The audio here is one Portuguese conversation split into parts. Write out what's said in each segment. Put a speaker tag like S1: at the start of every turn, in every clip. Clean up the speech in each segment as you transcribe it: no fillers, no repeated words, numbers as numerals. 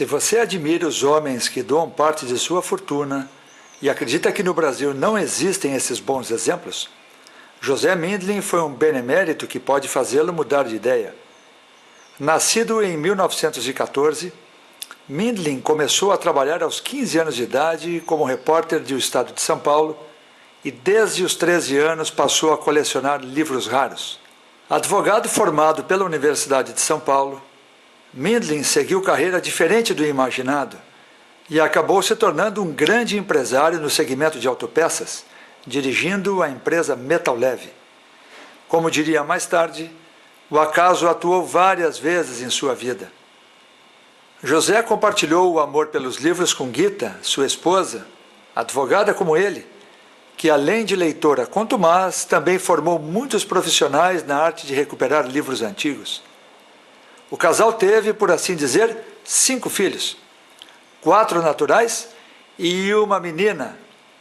S1: Se você admira os homens que doam parte de sua fortuna e acredita que no Brasil não existem esses bons exemplos, José Mindlin foi um benemérito que pode fazê-lo mudar de ideia. Nascido em 1914, Mindlin começou a trabalhar aos 15 anos de idade como repórter do estado de São Paulo e desde os 13 anos passou a colecionar livros raros. Advogado formado pela Universidade de São Paulo, Mindlin seguiu carreira diferente do imaginado e acabou se tornando um grande empresário no segmento de autopeças, dirigindo a empresa Metal Leve. Como diria mais tarde, o acaso atuou várias vezes em sua vida. José compartilhou o amor pelos livros com Gita, sua esposa, advogada como ele, que além de leitora contumaz, também formou muitos profissionais na arte de recuperar livros antigos. O casal teve, por assim dizer, 5 filhos, 4 naturais e uma menina,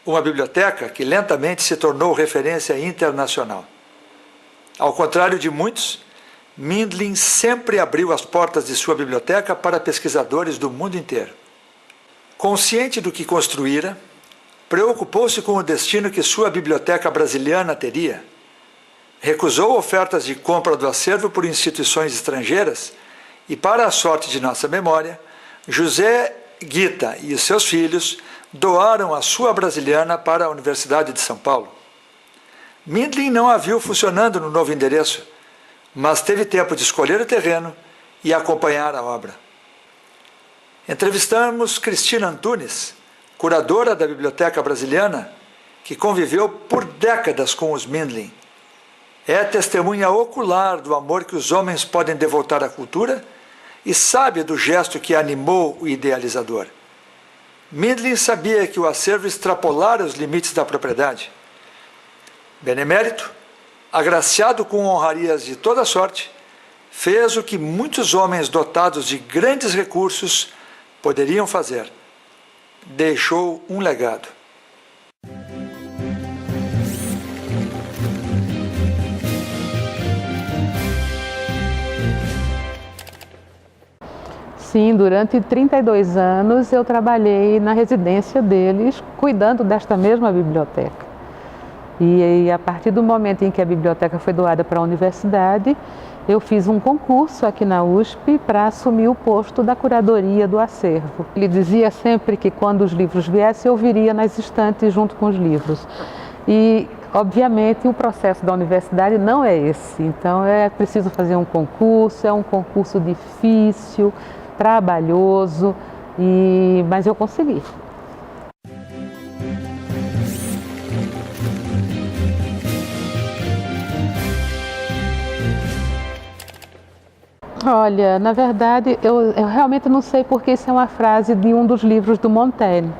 S1: uma biblioteca que lentamente se tornou referência internacional. Ao contrário de muitos, Mindlin sempre abriu as portas de sua biblioteca para pesquisadores do mundo inteiro. Consciente do que construíra, preocupou-se com o destino que sua biblioteca brasiliana teria. Recusou ofertas de compra do acervo por instituições estrangeiras e, para a sorte de nossa memória, José, Gita e os seus filhos doaram a sua brasiliana para a Universidade de São Paulo. Mindlin não a viu funcionando no novo endereço, mas teve tempo de escolher o terreno e acompanhar a obra. Entrevistamos Cristina Antunes, curadora da Biblioteca Brasiliana, que conviveu por décadas com os Mindlin. É testemunha ocular do amor que os homens podem devotar à cultura e sabe do gesto que animou o idealizador. Mindlin sabia que o acervo extrapolara os limites da propriedade. Benemérito, agraciado com honrarias de toda sorte, fez o que muitos homens dotados de grandes recursos poderiam fazer. Deixou um legado.
S2: Sim, durante 32 anos eu trabalhei na residência deles, cuidando desta mesma biblioteca. E a partir do momento em que a biblioteca foi doada para a universidade, eu fiz um concurso aqui na USP para assumir o posto da curadoria do acervo. Ele dizia sempre que quando os livros viessem, eu viria nas estantes junto com os livros. E, obviamente, o processo da universidade não é esse. Então, é preciso fazer um concurso, é um concurso difícil, trabalhoso, mas eu consegui. Olha, na verdade, eu realmente não sei porque isso é uma frase de um dos livros do Montaigne.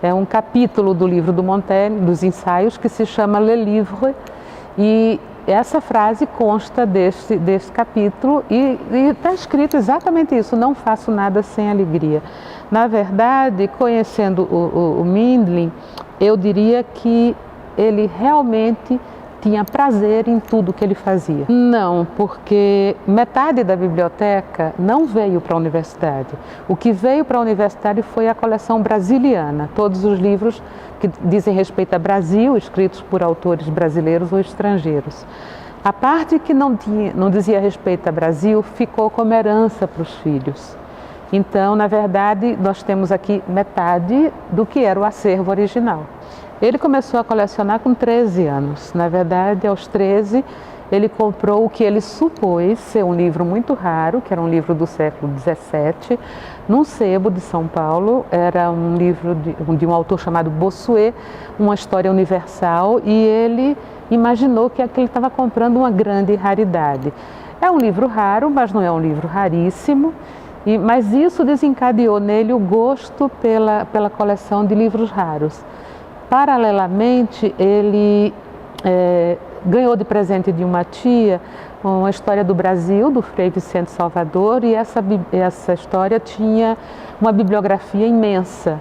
S2: É um capítulo do livro do Montaigne, dos ensaios, que se chama Le Livre, e essa frase consta deste capítulo e está escrito exatamente isso: não faço nada sem alegria. Na verdade, conhecendo o Mindlin, eu diria que ele realmente tinha prazer em tudo que ele fazia. Não, porque metade da biblioteca não veio para a universidade. O que veio para a universidade foi a coleção brasiliana, todos os livros que dizem respeito a Brasil, escritos por autores brasileiros ou estrangeiros. A parte que não dizia respeito a Brasil ficou como herança para os filhos. Então, na verdade, nós temos aqui metade do que era o acervo original. Ele começou a colecionar com 13 anos. Na verdade, aos 13, ele comprou o que ele supôs ser um livro muito raro, que era um livro do século XVII, num sebo de São Paulo. Era um livro de um autor chamado Bossuet, uma história universal, e ele imaginou que ele estava comprando uma grande raridade. É um livro raro, mas não é um livro raríssimo, mas isso desencadeou nele o gosto pela coleção de livros raros. Paralelamente, ele ganhou de presente de uma tia uma história do Brasil, do Frei Vicente Salvador, e essa história tinha uma bibliografia imensa.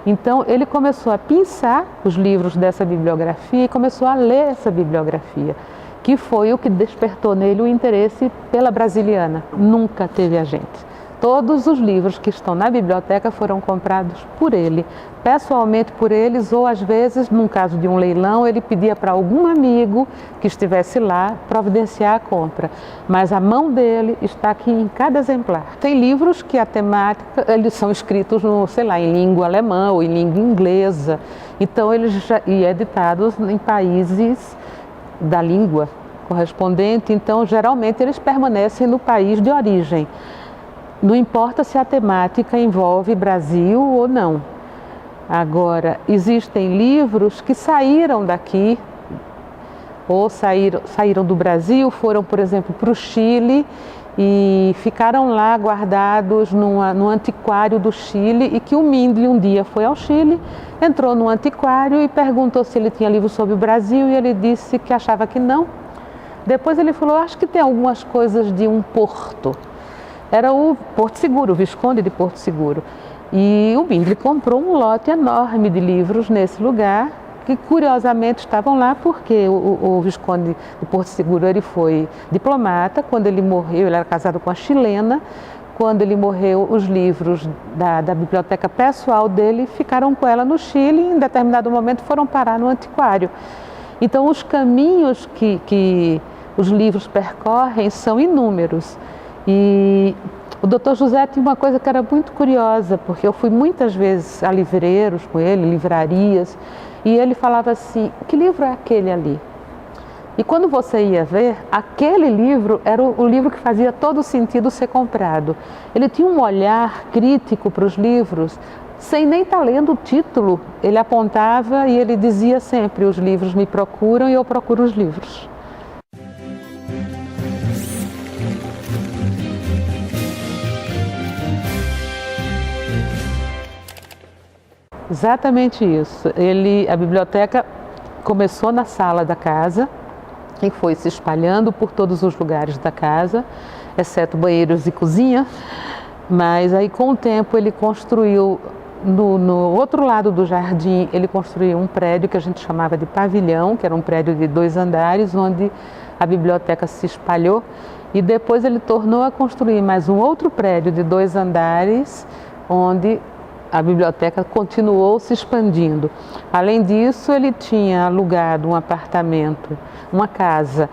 S2: Então, ele começou a pinçar os livros dessa bibliografia e começou a ler essa bibliografia, que foi o que despertou nele o interesse pela brasiliana. Nunca teve agente. Todos os livros que estão na biblioteca foram comprados por ele, pessoalmente por eles, ou às vezes, num caso de um leilão, ele pedia para algum amigo que estivesse lá providenciar a compra. Mas a mão dele está aqui em cada exemplar. Tem livros que a temática, eles são escritos no, sei lá, em língua alemã ou em língua inglesa. Então eles e editados em países da língua correspondente. Então geralmente eles permanecem no país de origem. Não importa se a temática envolve Brasil ou não. Agora, existem livros que saíram daqui, ou saíram do Brasil, foram, por exemplo, para o Chile e ficaram lá guardados no antiquário do Chile, e que o Mindlin um dia foi ao Chile, entrou no antiquário e perguntou se ele tinha livro sobre o Brasil, e ele disse que achava que não. Depois ele falou, acho que tem algumas coisas de um porto. Era o Porto Seguro, o Visconde de Porto Seguro. E o Mindlin comprou um lote enorme de livros nesse lugar, que curiosamente estavam lá porque o Visconde de Porto Seguro ele foi diplomata. Quando ele morreu, ele era casado com a chilena. Quando ele morreu, os livros da biblioteca pessoal dele ficaram com ela no Chile e em determinado momento foram parar no antiquário. Então os caminhos que os livros percorrem são inúmeros. E o Dr. José tinha uma coisa que era muito curiosa, porque eu fui muitas vezes a livreiros com ele, livrarias, e ele falava assim, que livro é aquele ali? E quando você ia ver, aquele livro era o livro que fazia todo sentido ser comprado. Ele tinha um olhar crítico para os livros, sem nem estar lendo o título. Ele apontava e ele dizia sempre, os livros me procuram e eu procuro os livros. Exatamente isso. A biblioteca começou na sala da casa e foi se espalhando por todos os lugares da casa, exceto banheiros e cozinha, mas aí com o tempo ele construiu, no outro lado do jardim, ele construiu um prédio que a gente chamava de pavilhão, que era um prédio de 2 andares, onde a biblioteca se espalhou, e depois ele tornou a construir mais um outro prédio de 2 andares, onde a biblioteca continuou se expandindo. Além disso, ele tinha alugado um apartamento, uma casa,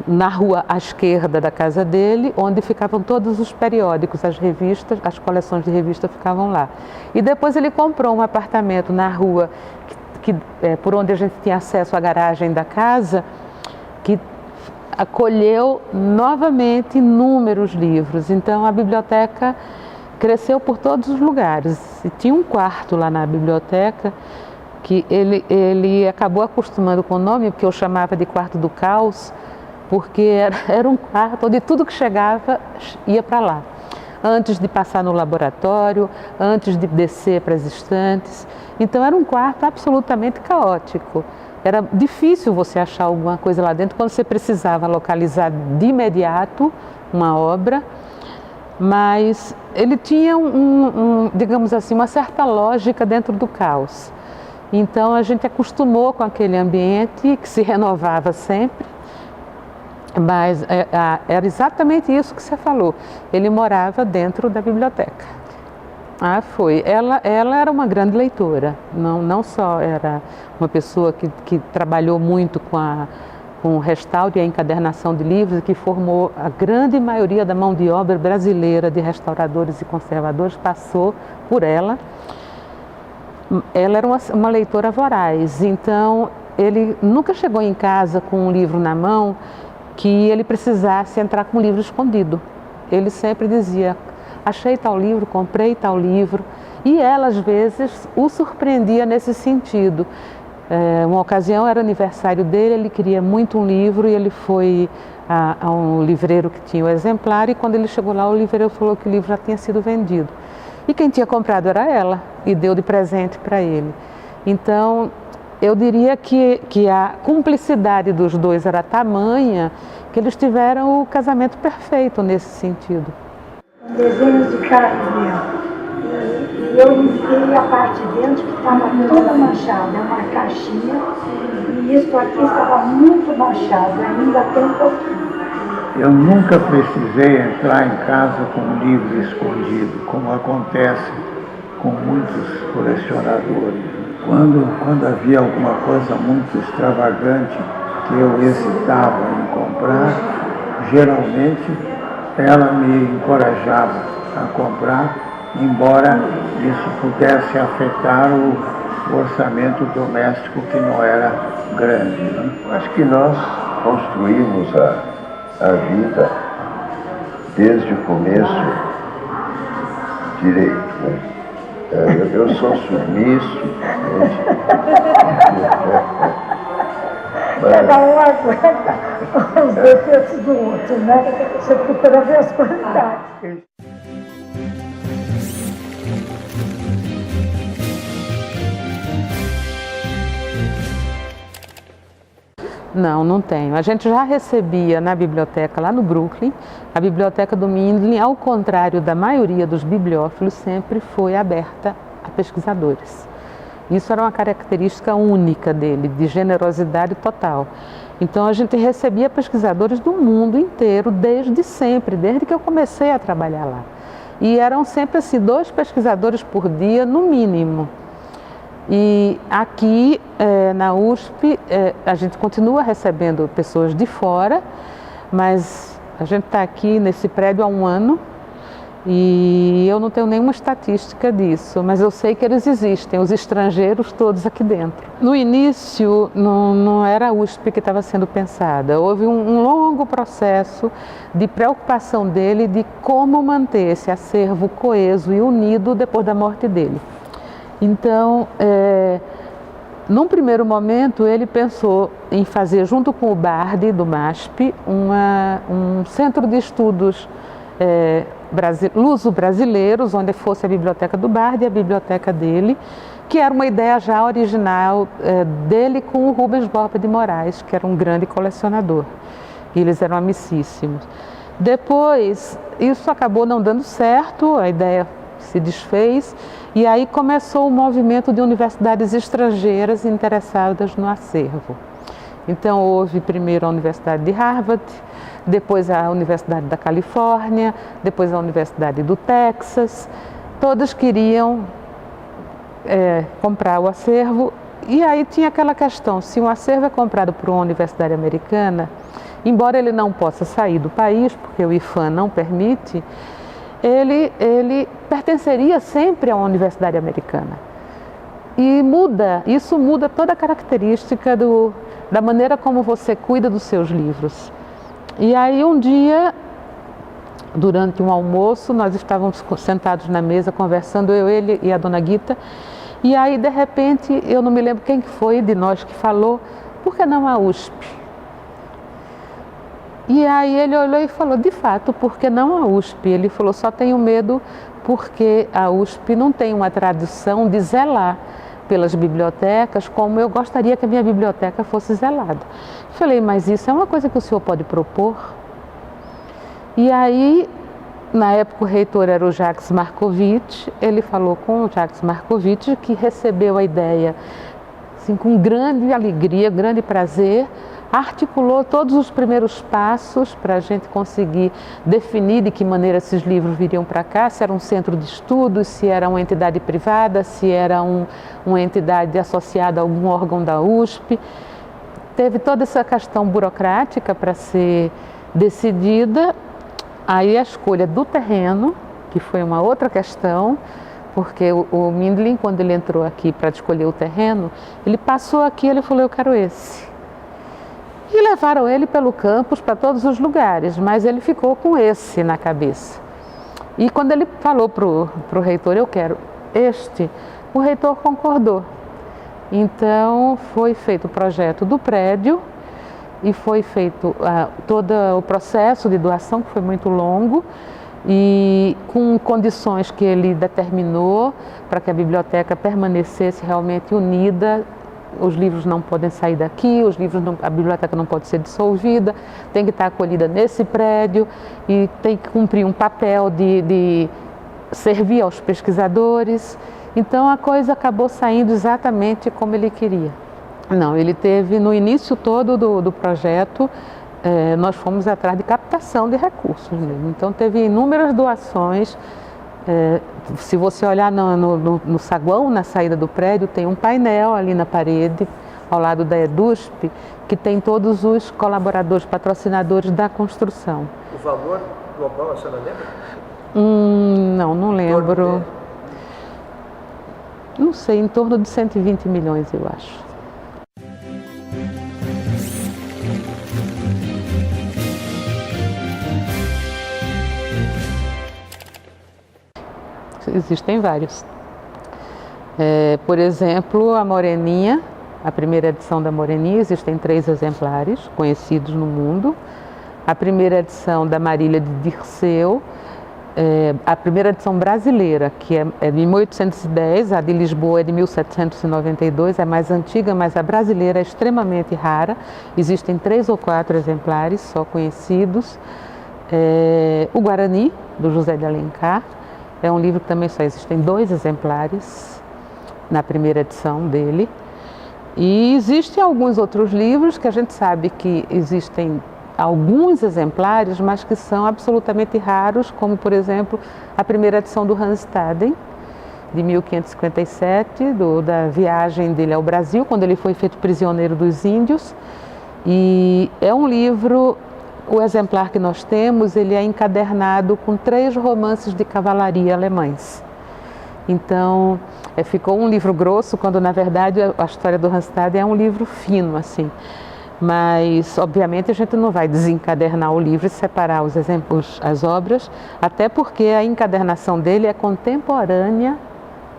S2: na rua à esquerda da casa dele, onde ficavam todos os periódicos, as revistas, as coleções de revistas ficavam lá. E depois ele comprou um apartamento na rua, por onde a gente tinha acesso à garagem da casa, que acolheu novamente inúmeros livros. Então a biblioteca cresceu por todos os lugares. E tinha um quarto lá na biblioteca que ele acabou acostumando com o nome, porque eu chamava de quarto do caos, porque era um quarto onde tudo que chegava ia para lá. Antes de passar no laboratório, antes de descer para as estantes. Então era um quarto absolutamente caótico. Era difícil você achar alguma coisa lá dentro quando você precisava localizar de imediato uma obra. Mas ele tinha digamos assim, uma certa lógica dentro do caos. Então a gente acostumou com aquele ambiente que se renovava sempre, mas era exatamente isso que você falou. Ele morava dentro da biblioteca. Foi. Ela era uma grande leitora, não só era uma pessoa que trabalhou muito com o restauro e a encadernação de livros, que formou a grande maioria da mão de obra brasileira de restauradores e conservadores, passou por ela. Ela era uma leitora voraz, então ele nunca chegou em casa com um livro na mão que ele precisasse entrar com um livro escondido. Ele sempre dizia, achei tal livro, comprei tal livro, e ela às vezes o surpreendia nesse sentido. Uma ocasião era aniversário dele, ele queria muito um livro e ele foi a um livreiro que tinha o exemplar, e quando ele chegou lá o livreiro falou que o livro já tinha sido vendido. E quem tinha comprado era ela e deu de presente para ele. Então eu diria que a cumplicidade dos dois era tamanha que eles tiveram o casamento perfeito nesse sentido.
S3: Desenhos de carne. E eu limpei a parte de dentro que estava toda manchada, é uma caixinha, e isso aqui estava muito manchado, ainda tem um pouquinho.
S4: Eu nunca precisei entrar em casa com um livro escondido, como acontece com muitos colecionadores. Quando havia alguma coisa muito extravagante que eu hesitava em comprar, geralmente ela me encorajava a comprar, embora isso pudesse afetar o orçamento doméstico, que não era grande, né?
S5: Acho que nós construímos a vida desde o começo direito, né? Eu sou submisso,
S3: Cada um aguenta os defeitos do outro, né? Você procura ver as qualidades.
S2: Não, não tenho. A gente já recebia na biblioteca lá no Brooklyn, a biblioteca do Mindlin, ao contrário da maioria dos bibliófilos, sempre foi aberta a pesquisadores. Isso era uma característica única dele, de generosidade total. Então a gente recebia pesquisadores do mundo inteiro desde sempre, desde que eu comecei a trabalhar lá. E eram sempre assim, 2 pesquisadores por dia, no mínimo. E aqui na USP a gente continua recebendo pessoas de fora, mas a gente está aqui nesse prédio há 1 ano e eu não tenho nenhuma estatística disso, mas eu sei que eles existem, os estrangeiros todos aqui dentro. No início não era a USP que estava sendo pensada, houve um longo processo de preocupação dele de como manter esse acervo coeso e unido depois da morte dele. Então, num primeiro momento, ele pensou em fazer, junto com o BARD do MASP, um centro de estudos luso-brasileiros, onde fosse a biblioteca do BARD e a biblioteca dele, que era uma ideia já original dele com o Rubens Borba de Moraes, que era um grande colecionador. E eles eram amicíssimos. Depois, isso acabou não dando certo, a ideia se desfez, e aí começou o movimento de universidades estrangeiras interessadas no acervo. Então houve primeiro a Universidade de Harvard, depois a Universidade da Califórnia, depois a Universidade do Texas. Todas queriam comprar o acervo, e aí tinha aquela questão, se um acervo é comprado por uma universidade americana, embora ele não possa sair do país, porque o IFAM não permite, ele pertenceria sempre a uma universidade americana. E isso muda toda a característica da maneira como você cuida dos seus livros. E aí um dia, durante um almoço, nós estávamos sentados na mesa conversando, ele e a dona Guita, e aí de repente, eu não me lembro quem foi de nós que falou, por que não a USP? E aí ele olhou e falou, de fato, por que não a USP? Ele falou, só tenho medo porque a USP não tem uma tradição de zelar pelas bibliotecas como eu gostaria que a minha biblioteca fosse zelada. Falei, mas isso é uma coisa que o senhor pode propor? E aí, na época o reitor era o Jacques Markovitch, ele falou com o Jacques Markovitch, que recebeu a ideia assim, com grande alegria, grande prazer, articulou todos os primeiros passos para a gente conseguir definir de que maneira esses livros viriam para cá, se era um centro de estudos, se era uma entidade privada, se era uma entidade associada a algum órgão da USP. Teve toda essa questão burocrática para ser decidida, aí a escolha do terreno, que foi uma outra questão, porque o Mindlin, quando ele entrou aqui para escolher o terreno, ele passou aqui, ele falou, eu quero esse. E levaram ele pelo campus para todos os lugares, mas ele ficou com esse na cabeça. E quando ele falou para o reitor, eu quero este, o reitor concordou. Então foi feito o projeto do prédio e foi feito todo o processo de doação, que foi muito longo, e com condições que ele determinou para que a biblioteca permanecesse realmente unida. Os livros não podem sair daqui, a biblioteca não pode ser dissolvida, tem que estar acolhida nesse prédio e tem que cumprir um papel de servir aos pesquisadores. Então a coisa acabou saindo exatamente como ele queria. Não, ele teve no início todo do projeto nós fomos atrás de captação de recursos mesmo. Então teve inúmeras doações. Se você olhar no saguão, na saída do prédio, tem um painel ali na parede, ao lado da EDUSP, que tem todos os colaboradores, patrocinadores da construção.
S1: O valor global, a senhora lembra?
S2: Não lembro. Não sei, em torno de 120 milhões, eu acho. Existem vários. Por exemplo, a Moreninha, a primeira edição da Moreninha, existem 3 exemplares conhecidos no mundo. A primeira edição da Marília de Dirceu, a primeira edição brasileira, que é de 1810, a de Lisboa é de 1792, é mais antiga, mas a brasileira é extremamente rara. Existem 3 ou 4 exemplares só conhecidos. O Guarani, do José de Alencar, é um livro que também só existem 2 exemplares na primeira edição dele. E existem alguns outros livros que a gente sabe que existem alguns exemplares, mas que são absolutamente raros, como, por exemplo, a primeira edição do Hans Staden, de 1557, da viagem dele ao Brasil, quando ele foi feito prisioneiro dos índios. E é um livro... O exemplar que nós temos, ele é encadernado com 3 romances de cavalaria alemães. Então, ficou um livro grosso, quando na verdade a história do Hans Staden é um livro fino, assim. Mas, obviamente, a gente não vai desencadernar o livro e separar os exemplos, as obras, até porque a encadernação dele é contemporânea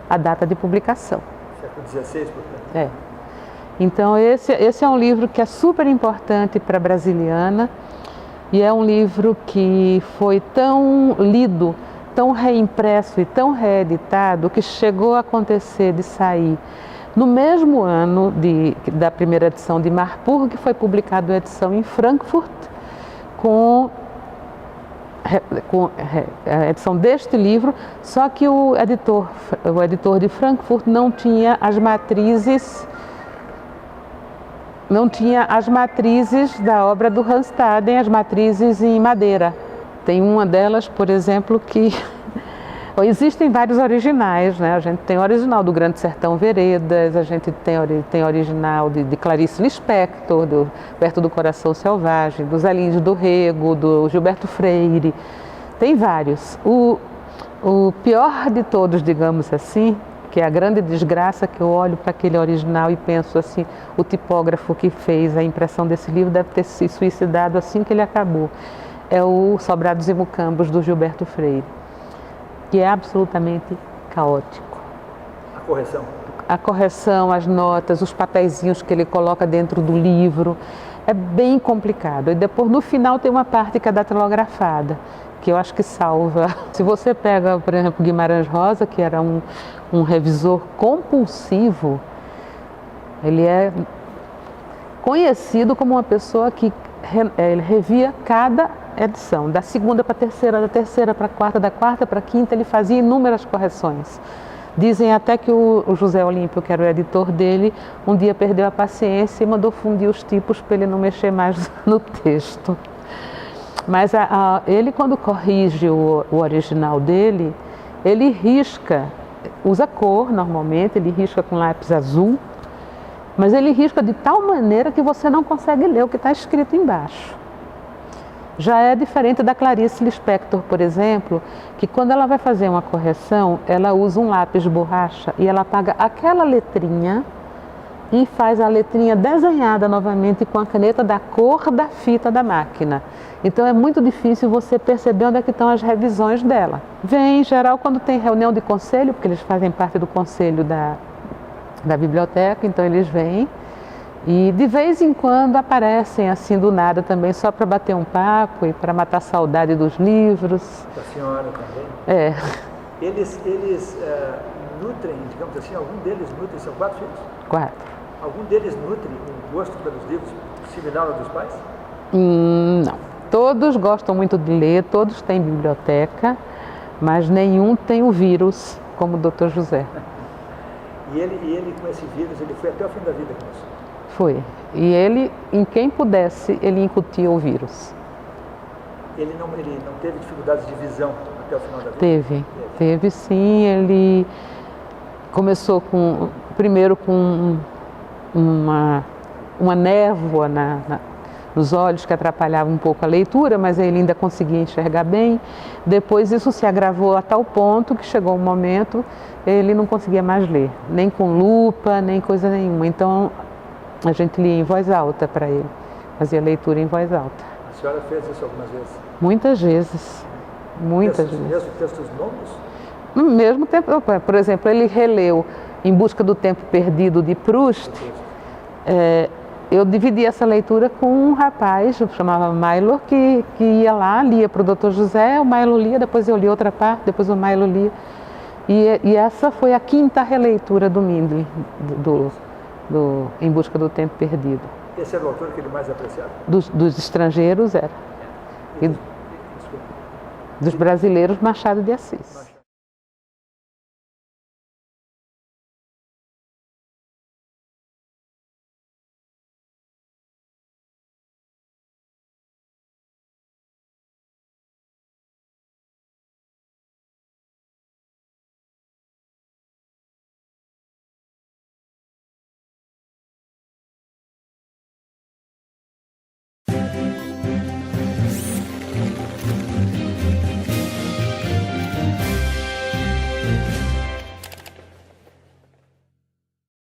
S2: à data de publicação.
S1: Século XVI, portanto.
S2: Então, esse é um livro que é super importante para a Brasiliana. E é um livro que foi tão lido, tão reimpresso e tão reeditado que chegou a acontecer de sair no mesmo ano da primeira edição de Marburg, foi publicada a edição em Frankfurt, com a edição deste livro, só que o editor de Frankfurt não tinha as matrizes da obra do Hans Staden, as matrizes em madeira. Tem uma delas, por exemplo, que... Existem vários originais, né? A gente tem o original do Grande Sertão Veredas, a gente tem original de Clarice Lispector, Perto do Coração Selvagem, dos Elinhos do Rego, do Gilberto Freire. Tem vários. O pior de todos, digamos assim, que é a grande desgraça, que eu olho para aquele original e penso assim, o tipógrafo que fez a impressão desse livro deve ter se suicidado assim que ele acabou. É o Sobrados e Mucambos, do Gilberto Freire, que é absolutamente caótico. A correção, as notas, os papeizinhos que ele coloca dentro do livro, é bem complicado. E depois, no final, tem uma parte que é datilografada, que eu acho que salva. Se você pega, por exemplo, Guimarães Rosa, que era um revisor compulsivo, ele é conhecido como uma pessoa que ele revia cada edição, da segunda para a terceira, da terceira para a quarta, da quarta para a quinta, ele fazia inúmeras correções. Dizem até que o José Olímpio, que era o editor dele, um dia perdeu a paciência e mandou fundir os tipos para ele não mexer mais no texto. Mas ele, quando corrige o original dele, ele risca, usa cor normalmente, ele risca com lápis azul, mas ele risca de tal maneira que você não consegue ler o que está escrito embaixo. Já é diferente da Clarice Lispector, por exemplo, que quando ela vai fazer uma correção, ela usa um lápis borracha e ela apaga aquela letrinha e faz a letrinha desenhada novamente com a caneta da cor da fita da máquina. Então é muito difícil você perceber onde é que estão as revisões dela. Vem, em geral, quando tem reunião de conselho, porque eles fazem parte do conselho da biblioteca, então eles vêm. E de vez em quando aparecem assim do nada também, só para bater um papo e para matar a saudade dos livros.
S1: Da senhora também? Eles nutrem, digamos assim, algum deles nutrem, são 4 filhos?
S2: 4.
S1: Algum deles nutre um gosto pelos livros similar ao dos pais?
S2: Não. Todos gostam muito de ler, todos têm biblioteca, mas nenhum tem o vírus, como o Dr. José.
S1: E ele com esse vírus, ele foi até o fim da vida com isso?
S2: Foi. E ele, em quem pudesse, ele incutia o vírus.
S1: Ele não teve dificuldades de visão até o final da vida?
S2: Teve sim. Ele começou primeiro com uma névoa nos olhos que atrapalhava um pouco a leitura, mas ele ainda conseguia enxergar bem. Depois isso se agravou a tal ponto que chegou um momento ele não conseguia mais ler, nem com lupa, nem coisa nenhuma. Então a gente lia em voz alta para ele, fazia leitura em voz alta.
S1: A senhora fez isso algumas vezes?
S2: Muitas vezes, muitas vezes.
S1: Mesmo textos longos?
S2: No mesmo tempo, por exemplo, ele releu Em Busca do Tempo Perdido de Proust. Eu dividi essa leitura com um rapaz, chamava Milo, que ia lá, lia para o Dr. José, o Milo lia, depois eu li outra parte, depois o Milo lia. E essa foi a 5ª releitura do Mindlin, do Em Busca do Tempo Perdido.
S1: Esse era o autor que ele mais apreciava?
S2: Dos estrangeiros era. E dos brasileiros, Machado de Assis.